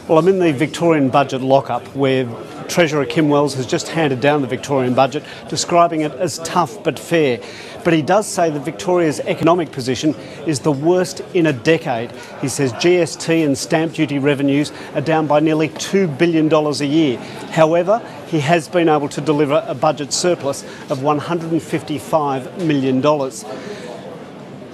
Well, I'm in the Victorian budget lockup where Treasurer Kim Wells has just handed down the Victorian budget, describing it as tough but fair. But he does say that Victoria's economic position is the worst in a decade. He says GST and stamp duty revenues are down by nearly $2 billion a year. However, he has been able to deliver a budget surplus of $155 million.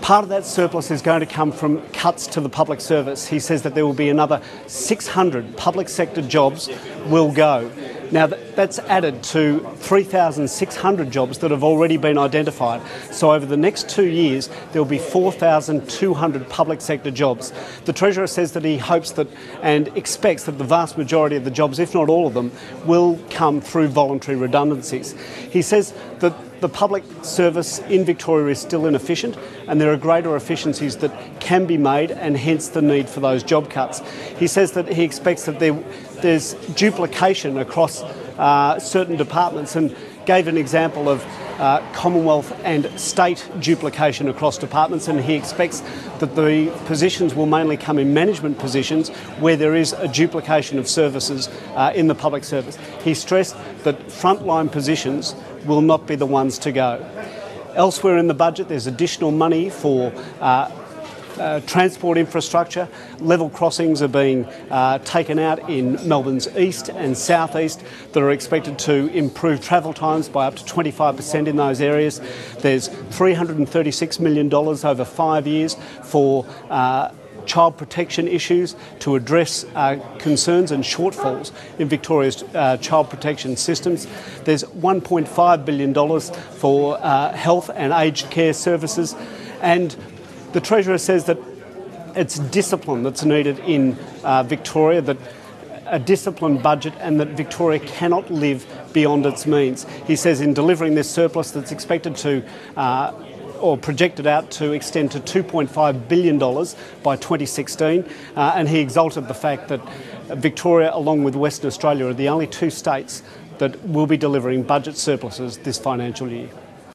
Part of that surplus is going to come from cuts to the public service. He says that there will be another 600 public sector jobs will go. Now that's added to 3,600 jobs that have already been identified. So over the next 2 years, there will be 4,200 public sector jobs. The Treasurer says that he hopes that and expects that the vast majority of the jobs, if not all of them, will come through voluntary redundancies. He says that the public service in Victoria is still inefficient and there are greater efficiencies that can be made and hence the need for those job cuts. He says that he expects that there's duplication across certain departments and gave an example of Commonwealth and state duplication across departments, and he expects that the positions will mainly come in management positions where there is a duplication of services in the public service. He stressed that frontline positions will not be the ones to go. Elsewhere in the budget, there's additional money for transport infrastructure. Level crossings are being taken out in Melbourne's east and southeast that are expected to improve travel times by up to 25% in those areas. There's $336 million over 5 years for child protection issues to address concerns and shortfalls in Victoria's child protection systems. There's $1.5 billion for health and aged care services, and the Treasurer says that it's discipline that's needed in Victoria, that a disciplined budget, and that Victoria cannot live beyond its means. He says in delivering this surplus that's expected to or projected out to extend to $2.5 billion by 2016, and he exalted the fact that Victoria, along with Western Australia, are the only two states that will be delivering budget surpluses this financial year.